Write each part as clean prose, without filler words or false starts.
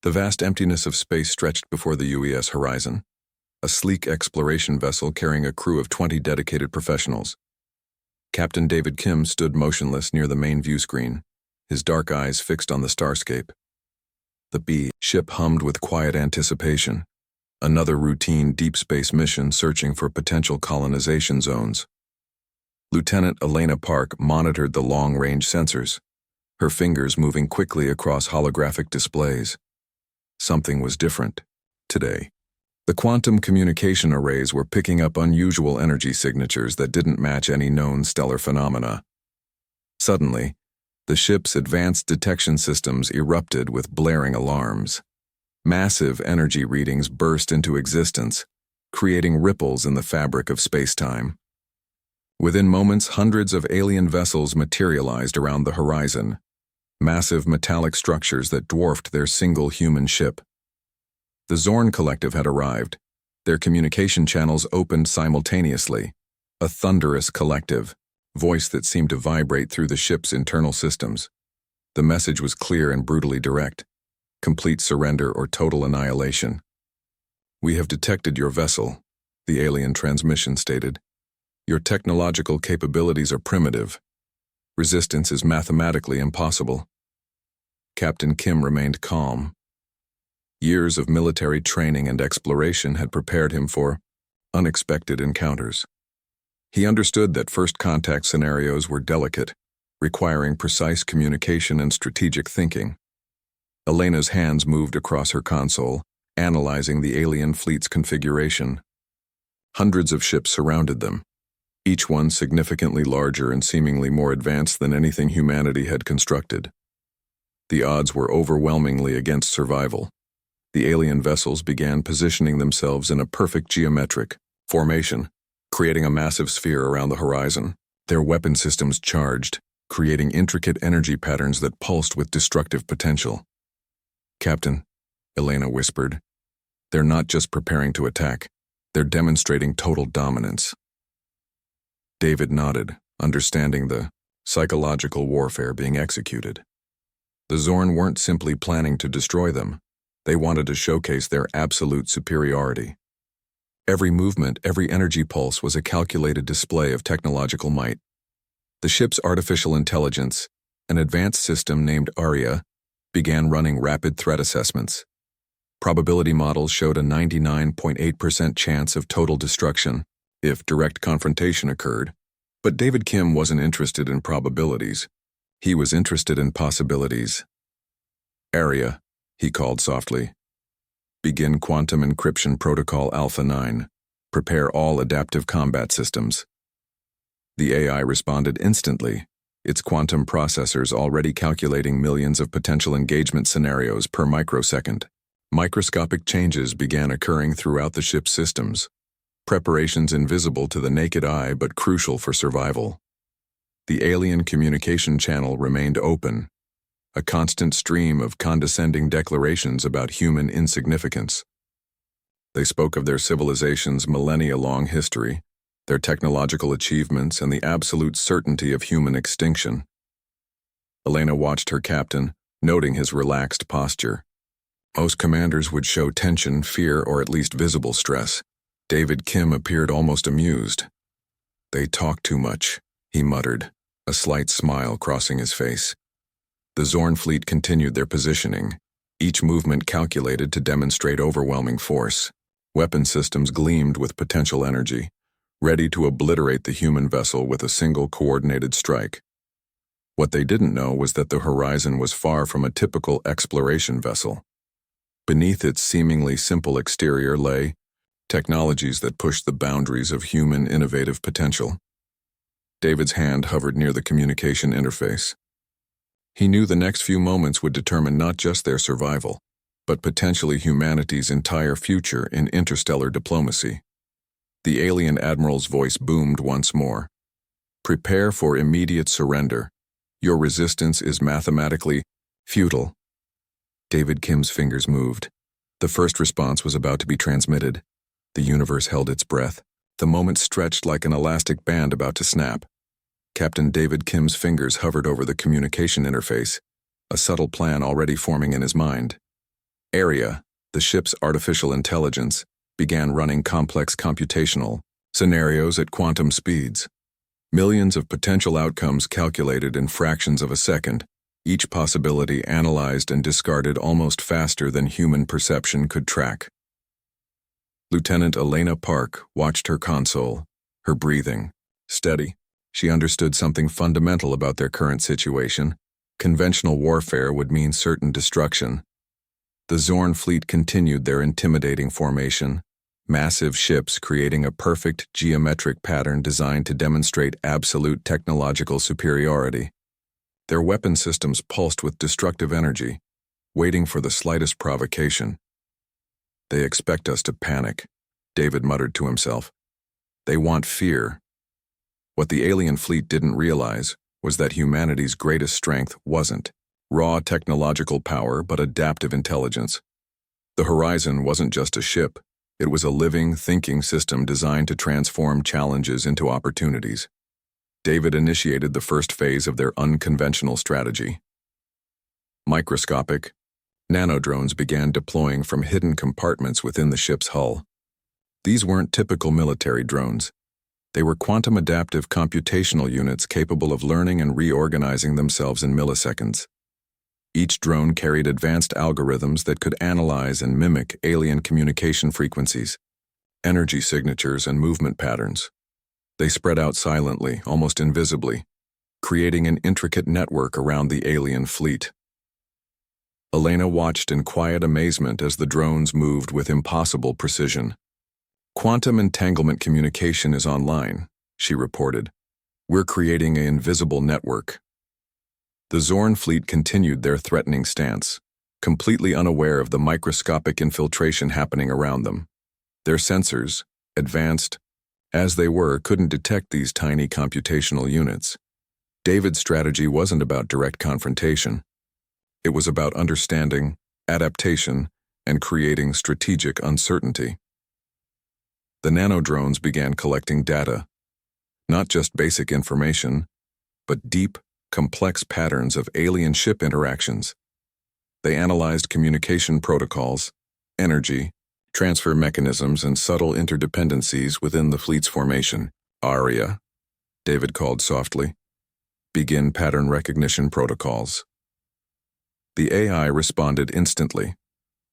The vast emptiness of space stretched before the UES horizon, a sleek exploration vessel carrying a crew of 20 dedicated professionals. Captain David Kim stood motionless near the main view screen, his dark eyes fixed on the starscape. The B ship hummed with quiet anticipation, another routine deep space mission searching for potential colonization zones. Lieutenant Elena Park monitored the long-range sensors, her fingers moving quickly across holographic displays. Something was different today. The quantum communication arrays were picking up unusual energy signatures that didn't match any known stellar phenomena. Suddenly, the ship's advanced detection systems erupted with blaring alarms. Massive energy readings burst into existence, creating ripples in the fabric of space-time. Within moments, hundreds of alien vessels materialized around the horizon, massive metallic structures that dwarfed their single human ship. The Zorn Collective had arrived, their communication channels opened simultaneously, a thunderous collective, voice that seemed to vibrate through the ship's internal systems. The message was clear and brutally direct: complete surrender or total annihilation. "We have detected your vessel," the alien transmission stated. "Your technological capabilities are primitive. Resistance is mathematically impossible." Captain Kim remained calm. Years of military training and exploration had prepared him for unexpected encounters. He understood that first contact scenarios were delicate, requiring precise communication and strategic thinking. Elena's hands moved across her console, analyzing the alien fleet's configuration. Hundreds of ships surrounded them, each one significantly larger and seemingly more advanced than anything humanity had constructed. The odds were overwhelmingly against survival. The alien vessels began positioning themselves in a perfect geometric formation, creating a massive sphere around the horizon. Their weapon systems charged, creating intricate energy patterns that pulsed with destructive potential. "Captain," Elena whispered, "they're not just preparing to attack, they're demonstrating total dominance." David nodded, understanding the psychological warfare being executed. The Zorn weren't simply planning to destroy them. They wanted to showcase their absolute superiority. Every movement, every energy pulse was a calculated display of technological might. The ship's artificial intelligence, an advanced system named Aria, began running rapid threat assessments. Probability models showed a 99.8% chance of total destruction if direct confrontation occurred. But David Kim wasn't interested in probabilities. He was interested in possibilities. "Aria," he called softly. "Begin Quantum Encryption Protocol Alpha 9. Prepare all adaptive combat systems." The AI responded instantly, its quantum processors already calculating millions of potential engagement scenarios per microsecond. Microscopic changes began occurring throughout the ship's systems, preparations invisible to the naked eye but crucial for survival. The alien communication channel remained open, a constant stream of condescending declarations about human insignificance. They spoke of their civilization's millennia-long history, their technological achievements, and the absolute certainty of human extinction. Elena watched her captain, noting his relaxed posture. Most commanders would show tension, fear, or at least visible stress. David Kim appeared almost amused. "They talk too much," he muttered, a slight smile crossing his face. The Zorn fleet continued their positioning, each movement calculated to demonstrate overwhelming force. Weapon systems gleamed with potential energy, ready to obliterate the human vessel with a single coordinated strike. What they didn't know was that the horizon was far from a typical exploration vessel. Beneath its seemingly simple exterior lay technologies that pushed the boundaries of human innovative potential. David's hand hovered near the communication interface. He knew the next few moments would determine not just their survival, but potentially humanity's entire future in interstellar diplomacy. The alien admiral's voice boomed once more. "Prepare for immediate surrender. Your resistance is mathematically futile." David Kim's fingers moved. The first response was about to be transmitted. The universe held its breath. The moment stretched like an elastic band about to snap. Captain David Kim's fingers hovered over the communication interface, a subtle plan already forming in his mind. Area, the ship's artificial intelligence, began running complex computational scenarios at quantum speeds. Millions of potential outcomes calculated in fractions of a second, each possibility analyzed and discarded almost faster than human perception could track. Lieutenant Elena Park watched her console, her breathing steady. She understood something fundamental about their current situation. Conventional warfare would mean certain destruction. The Zorn fleet continued their intimidating formation, massive ships creating a perfect geometric pattern designed to demonstrate absolute technological superiority. Their weapon systems pulsed with destructive energy, waiting for the slightest provocation. "They expect us to panic," David muttered to himself. "They want fear." What the alien fleet didn't realize was that humanity's greatest strength wasn't raw technological power but adaptive intelligence. The Horizon wasn't just a ship, it was a living, thinking system designed to transform challenges into opportunities. David initiated the first phase of their unconventional strategy. Microscopic, nanodrones began deploying from hidden compartments within the ship's hull. These weren't typical military drones. They were quantum-adaptive computational units capable of learning and reorganizing themselves in milliseconds. Each drone carried advanced algorithms that could analyze and mimic alien communication frequencies, energy signatures, and movement patterns. They spread out silently, almost invisibly, creating an intricate network around the alien fleet. Elena watched in quiet amazement as the drones moved with impossible precision. "Quantum entanglement communication is online," she reported. "We're creating an invisible network." The Zorn fleet continued their threatening stance, completely unaware of the microscopic infiltration happening around them. Their sensors, advanced as they were, couldn't detect these tiny computational units. David's strategy wasn't about direct confrontation. It was about understanding, adaptation, and creating strategic uncertainty. The nanodrones began collecting data, not just basic information, but deep, complex patterns of alien ship interactions. They analyzed communication protocols, energy, transfer mechanisms, and subtle interdependencies within the fleet's formation. "Aria," David called softly. "Begin pattern recognition protocols." The AI responded instantly.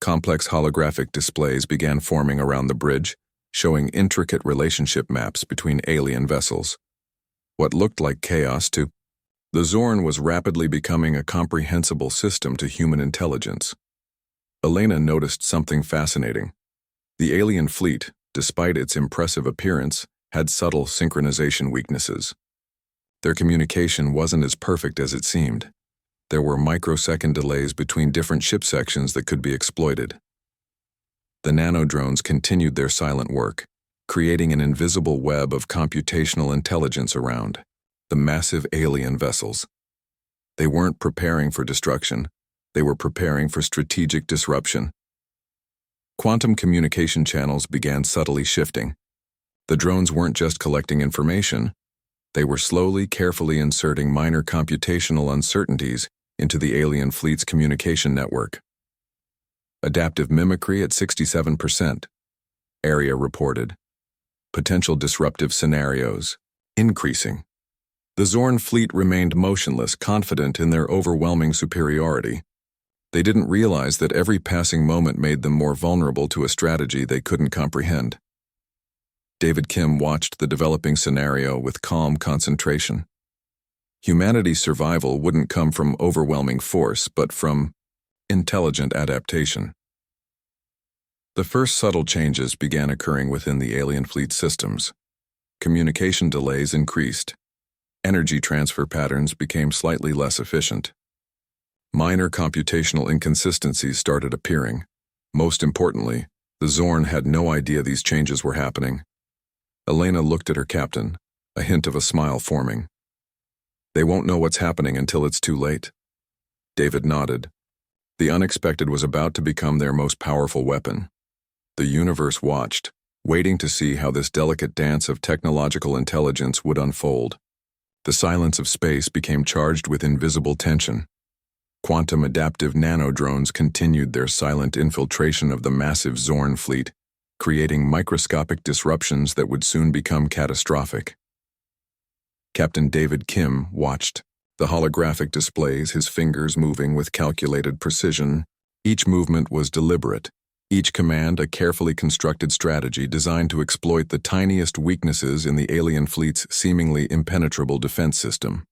Complex holographic displays began forming around the bridge, showing intricate relationship maps between alien vessels. What looked like chaos to the Zorn was rapidly becoming a comprehensible system to human intelligence. Elena noticed something fascinating. The alien fleet, despite its impressive appearance, had subtle synchronization weaknesses. Their communication wasn't as perfect as it seemed. There were microsecond delays between different ship sections that could be exploited. The nanodrones continued their silent work, creating an invisible web of computational intelligence around the massive alien vessels. They weren't preparing for destruction, they were preparing for strategic disruption. Quantum communication channels began subtly shifting. The drones weren't just collecting information, they were slowly, carefully inserting minor computational uncertainties into the alien fleet's communication network. Adaptive mimicry at 67%, Area reported. Potential disruptive scenarios increasing. The Zorn fleet remained motionless, confident in their overwhelming superiority. They didn't realize that every passing moment made them more vulnerable to a strategy they couldn't comprehend. David Kim watched the developing scenario with calm concentration. Humanity's survival wouldn't come from overwhelming force, but from intelligent adaptation. The first subtle changes began occurring within the alien fleet systems. Communication delays increased. Energy transfer patterns became slightly less efficient. Minor computational inconsistencies started appearing. Most importantly, the Zorn had no idea these changes were happening. Elena looked at her captain, a hint of a smile forming. "They won't know what's happening until it's too late." David nodded. The unexpected was about to become their most powerful weapon. The universe watched, waiting to see how this delicate dance of technological intelligence would unfold. The silence of space became charged with invisible tension. Quantum-adaptive nanodrones continued their silent infiltration of the massive Zorn fleet, creating microscopic disruptions that would soon become catastrophic. Captain David Kim watched the holographic displays, his fingers moving with calculated precision. Each movement was deliberate, each command a carefully constructed strategy designed to exploit the tiniest weaknesses in the alien fleet's seemingly impenetrable defense system.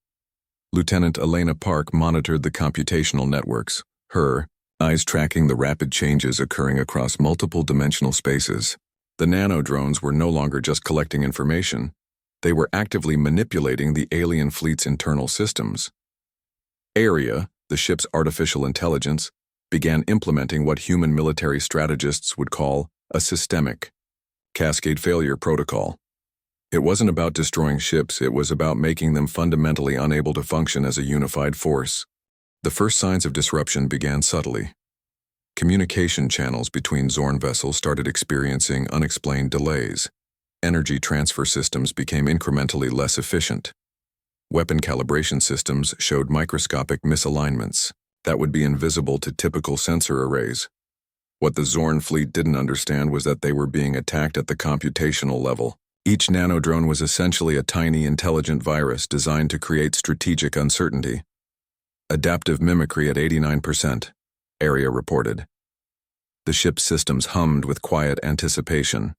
Lieutenant Elena Park monitored the computational networks, her eyes tracking the rapid changes occurring across multiple dimensional spaces. The nanodrones were no longer just collecting information. They were actively manipulating the alien fleet's internal systems. ARIA, the ship's artificial intelligence, began implementing what human military strategists would call a systemic cascade failure protocol. It wasn't about destroying ships, it was about making them fundamentally unable to function as a unified force. The first signs of disruption began subtly. Communication channels between Zorn vessels started experiencing unexplained delays. Energy transfer systems became incrementally less efficient. Weapon calibration systems showed microscopic misalignments that would be invisible to typical sensor arrays. What the Zorn fleet didn't understand was that they were being attacked at the computational level. Each nanodrone was essentially a tiny intelligent virus designed to create strategic uncertainty. Adaptive mimicry at 89%, ARIA reported. The ship's systems hummed with quiet anticipation.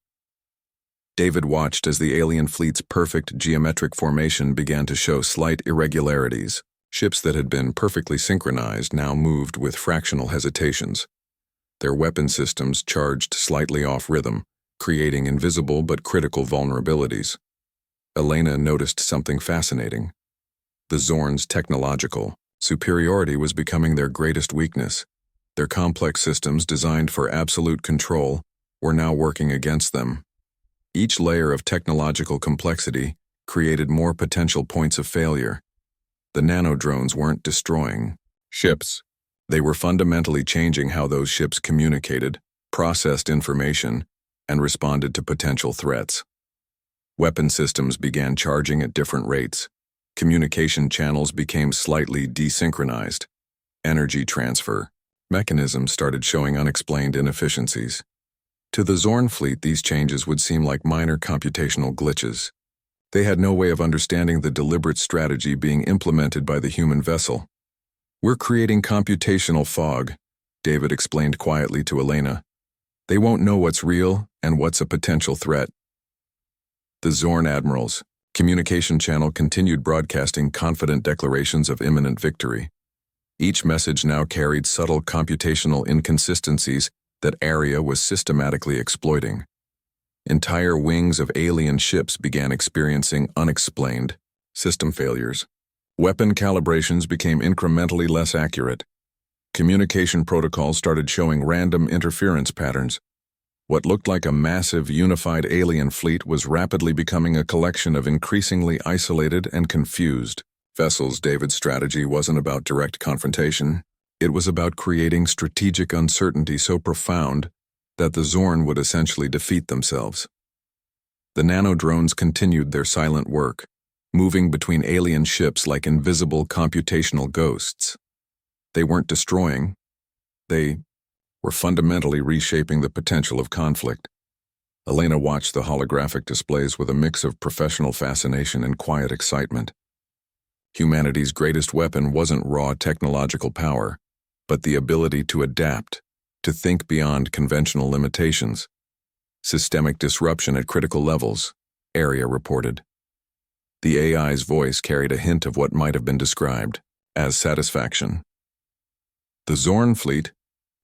David watched as the alien fleet's perfect geometric formation began to show slight irregularities. Ships that had been perfectly synchronized now moved with fractional hesitations. Their weapon systems charged slightly off rhythm, creating invisible but critical vulnerabilities. Elena noticed something fascinating. The Zorn's technological superiority was becoming their greatest weakness. Their complex systems designed for absolute control were now working against them. Each layer of technological complexity created more potential points of failure. The nanodrones weren't destroying ships. They were fundamentally changing how those ships communicated, processed information, and responded to potential threats. Weapon systems began charging at different rates. Communication channels became slightly desynchronized. Energy transfer mechanisms started showing unexplained inefficiencies. To the Zorn fleet, these changes would seem like minor computational glitches. They had no way of understanding the deliberate strategy being implemented by the human vessel. "We're creating computational fog," David explained quietly to Elena. "They won't know what's real and what's a potential threat." The Zorn admiral's communication channel continued broadcasting confident declarations of imminent victory. Each message now carried subtle computational inconsistencies that ARIA was systematically exploiting. Entire wings of alien ships began experiencing unexplained system failures. Weapon calibrations became incrementally less accurate. Communication protocols started showing random interference patterns. What looked like a massive, unified alien fleet was rapidly becoming a collection of increasingly isolated and confused vessels. David's strategy wasn't about direct confrontation. It was about creating strategic uncertainty so profound that the Zorn would essentially defeat themselves. The nanodrones continued their silent work, moving between alien ships like invisible computational ghosts. They weren't destroying. They were fundamentally reshaping the potential of conflict. Elena watched the holographic displays with a mix of professional fascination and quiet excitement. Humanity's greatest weapon wasn't raw technological power, but the ability to adapt, to think beyond conventional limitations. Systemic disruption at critical levels, ARIA reported. The AI's voice carried a hint of what might have been described as satisfaction. The Zorn fleet,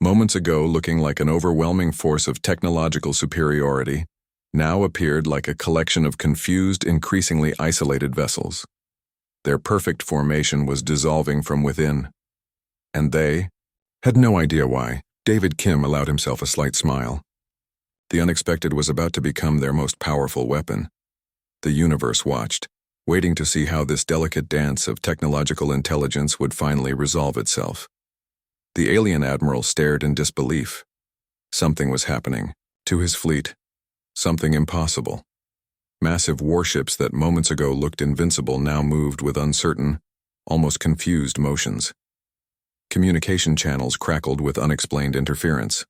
moments ago looking like an overwhelming force of technological superiority, now appeared like a collection of confused, increasingly isolated vessels. Their perfect formation was dissolving from within, and they had no idea why. David Kim allowed himself a slight smile. The unexpected was about to become their most powerful weapon. The universe watched, waiting to see how this delicate dance of technological intelligence would finally resolve itself. The alien admiral stared in disbelief. Something was happening to his fleet. Something impossible. Massive warships that moments ago looked invincible now moved with uncertain, almost confused motions. Communication channels crackled with unexplained interference.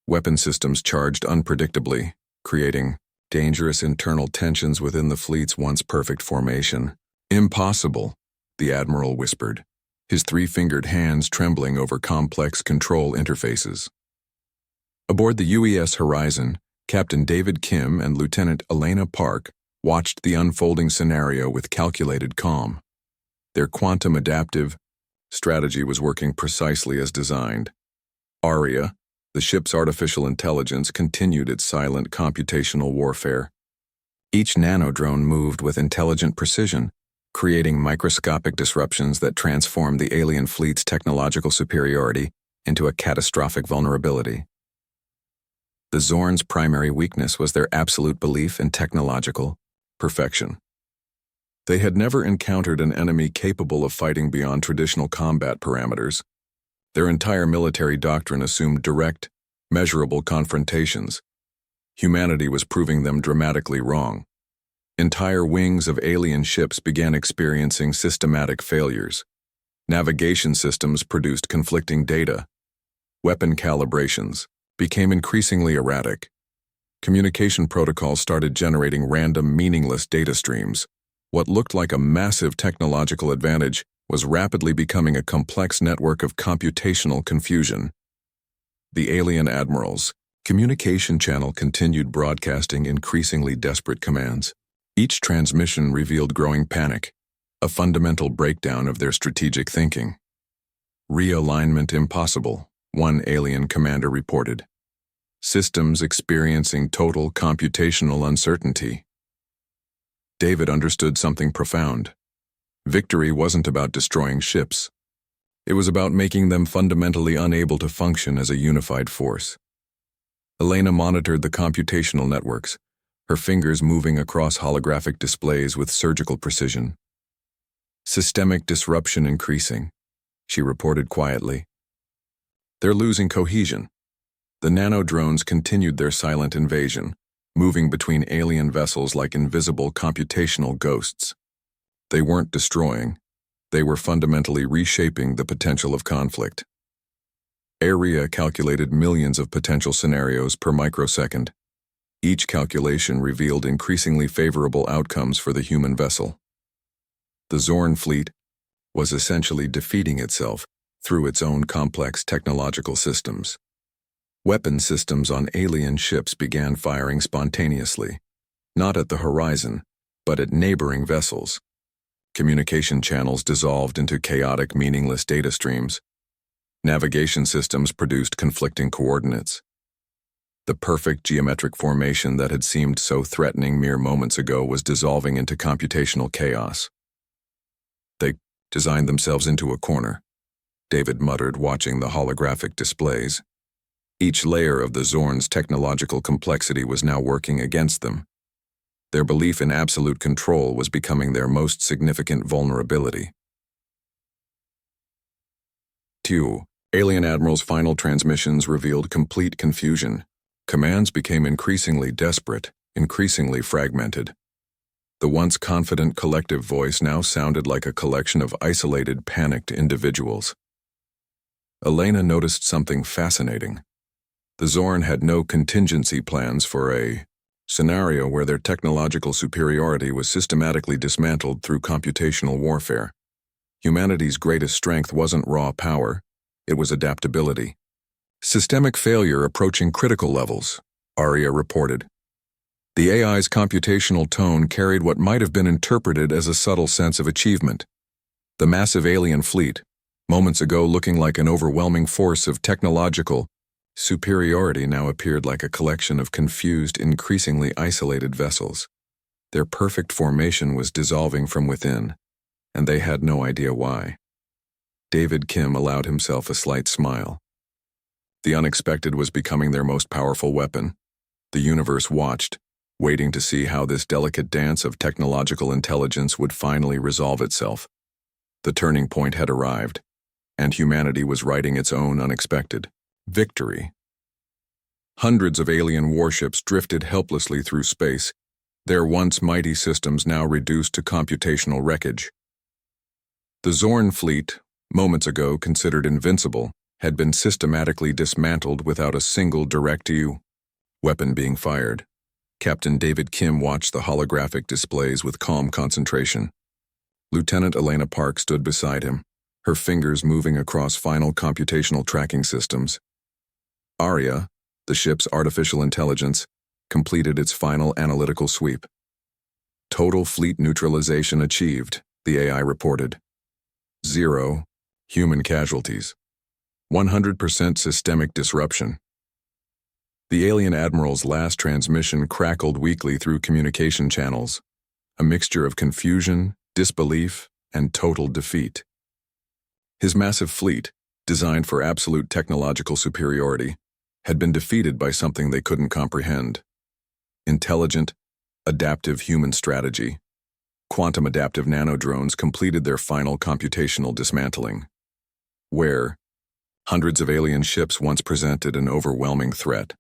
Weapon systems charged unpredictably, creating dangerous internal tensions within the fleet's once perfect formation. "Impossible," the Admiral whispered, his three-fingered hands trembling over complex control interfaces. Aboard the UES Horizon, Captain David Kim and Lieutenant Elena Park watched the unfolding scenario with calculated calm. Their quantum adaptive strategy was working precisely as designed. Aria, the ship's artificial intelligence, continued its silent computational warfare. Each nanodrone moved with intelligent precision, creating microscopic disruptions that transformed the alien fleet's technological superiority into a catastrophic vulnerability. The Zorn's primary weakness was their absolute belief in technological perfection. They had never encountered an enemy capable of fighting beyond traditional combat parameters. Their entire military doctrine assumed direct, measurable confrontations. Humanity was proving them dramatically wrong. Entire wings of alien ships began experiencing systematic failures. Navigation systems produced conflicting data. Weapon calibrations became increasingly erratic. Communication protocols started generating random, meaningless data streams. What looked like a massive technological advantage was rapidly becoming a complex network of computational confusion. The alien admirals' communication channel continued broadcasting increasingly desperate commands. Each transmission revealed growing panic, a fundamental breakdown of their strategic thinking. "Realignment impossible," one alien commander reported. "Systems experiencing total computational uncertainty." David understood something profound. Victory wasn't about destroying ships. It was about making them fundamentally unable to function as a unified force. Elena monitored the computational networks, her fingers moving across holographic displays with surgical precision. "Systemic disruption increasing," she reported quietly. "They're losing cohesion." The nanodrones continued their silent invasion, moving between alien vessels like invisible computational ghosts. They weren't destroying. They were fundamentally reshaping the potential of conflict. Aria calculated millions of potential scenarios per microsecond. Each calculation revealed increasingly favorable outcomes for the human vessel. The Zorn fleet was essentially defeating itself through its own complex technological systems. Weapon systems on alien ships began firing spontaneously, not at the horizon, but at neighboring vessels. Communication channels dissolved into chaotic, meaningless data streams. Navigation systems produced conflicting coordinates. The perfect geometric formation that had seemed so threatening mere moments ago was dissolving into computational chaos. "They designed themselves into a corner," David muttered, watching the holographic displays. Each layer of the Zorn's technological complexity was now working against them. Their belief in absolute control was becoming their most significant vulnerability. 2. Alien Admiral's final transmissions revealed complete confusion. Commands became increasingly desperate, increasingly fragmented. The once confident collective voice now sounded like a collection of isolated, panicked individuals. Elena noticed something fascinating. The Zorn had no contingency plans for a scenario where their technological superiority was systematically dismantled through computational warfare. Humanity's greatest strength wasn't raw power, it was adaptability. "Systemic failure approaching critical levels," Aria reported. The AI's computational tone carried what might have been interpreted as a subtle sense of achievement. The massive alien fleet, moments ago looking like an overwhelming force of technological superiority, now appeared like a collection of confused, increasingly isolated vessels. Their perfect formation was dissolving from within, and they had no idea why. David Kim allowed himself a slight smile. The unexpected was becoming their most powerful weapon. The universe watched, waiting to see how this delicate dance of technological intelligence would finally resolve itself. The turning point had arrived, and humanity was writing its own unexpected victory. Hundreds of alien warships drifted helplessly through space, their once mighty systems now reduced to computational wreckage. The Zorn fleet, moments ago considered invincible, had been systematically dismantled without a single direct weapon being fired. Captain David Kim watched the holographic displays with calm concentration. Lieutenant Elena Park stood beside him, her fingers moving across final computational tracking systems. Aria, the ship's artificial intelligence, completed its final analytical sweep. Total fleet neutralization achieved, the AI reported. 0 human casualties. 100% systemic disruption. The alien admiral's last transmission crackled weakly through communication channels, a mixture of confusion, disbelief, and total defeat. His massive fleet, designed for absolute technological superiority, had been defeated by something they couldn't comprehend. Intelligent, adaptive human strategy. Quantum adaptive nanodrones completed their final computational dismantling. Where hundreds of alien ships once presented an overwhelming threat,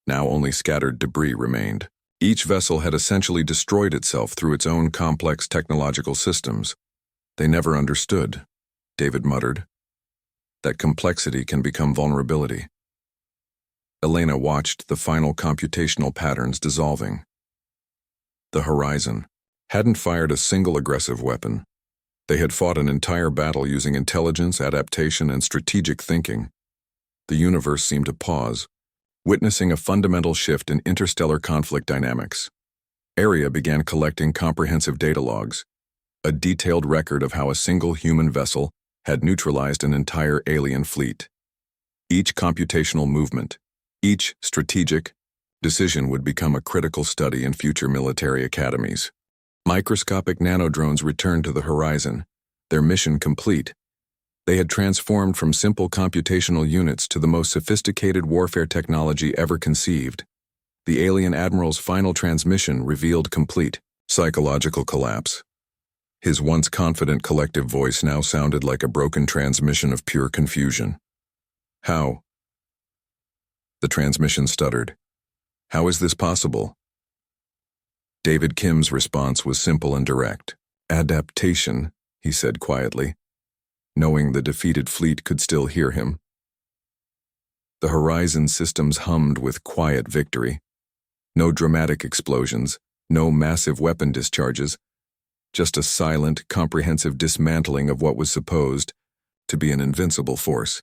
now only scattered debris remained. Each vessel had essentially destroyed itself through its own complex technological systems. They never understood, David muttered, that complexity can become vulnerability. Elena watched the final computational patterns dissolving. The Horizon hadn't fired a single aggressive weapon. They had fought an entire battle using intelligence, adaptation, and strategic thinking. The universe seemed to pause, witnessing a fundamental shift in interstellar conflict dynamics. ARIA began collecting comprehensive data logs, a detailed record of how a single human vessel had neutralized an entire alien fleet. Each computational movement, each strategic decision would become a critical study in future military academies. Microscopic nanodrones returned to the Horizon, their mission complete. They had transformed from simple computational units to the most sophisticated warfare technology ever conceived. The alien admiral's final transmission revealed complete psychological collapse. His once confident collective voice now sounded like a broken transmission of pure confusion. How? The transmission stuttered. How is this possible? David Kim's response was simple and direct. Adaptation, he said quietly, knowing the defeated fleet could still hear him. The Horizon systems hummed with quiet victory. No dramatic explosions, no massive weapon discharges, just a silent, comprehensive dismantling of what was supposed to be an invincible force.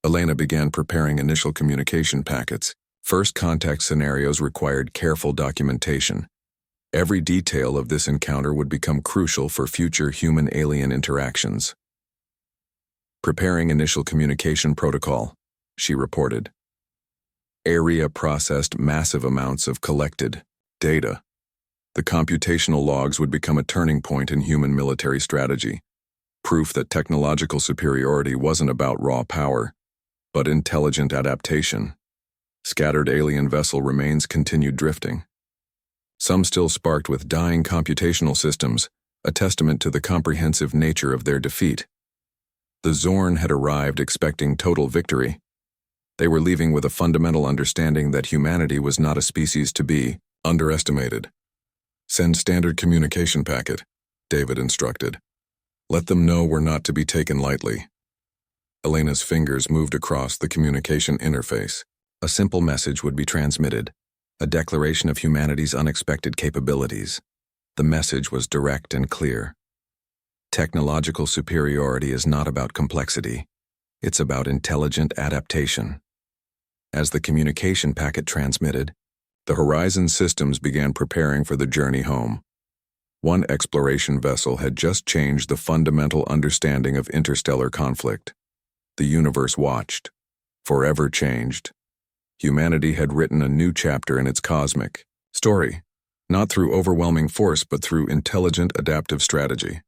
Elena began preparing initial communication packets. First contact scenarios required careful documentation. Every detail of this encounter would become crucial for future human-alien interactions. Preparing initial communication protocol, she reported. ARIA processed massive amounts of collected data. The computational logs would become a turning point in human military strategy, proof that technological superiority wasn't about raw power, but intelligent adaptation. Scattered alien vessel remains continued drifting. Some still sparked with dying computational systems, a testament to the comprehensive nature of their defeat. The Zorn had arrived expecting total victory. They were leaving with a fundamental understanding that humanity was not a species to be underestimated. Send standard communication packet, David instructed. Let them know we're not to be taken lightly. Elena's fingers moved across the communication interface. A simple message would be transmitted, a declaration of humanity's unexpected capabilities. The message was direct and clear. Technological superiority is not about complexity. It's about intelligent adaptation. As the communication packet transmitted, the Horizon systems began preparing for the journey home. One exploration vessel had just changed the fundamental understanding of interstellar conflict. The universe watched, forever changed. Humanity had written a new chapter in its cosmic story, not through overwhelming force but through intelligent adaptive strategy.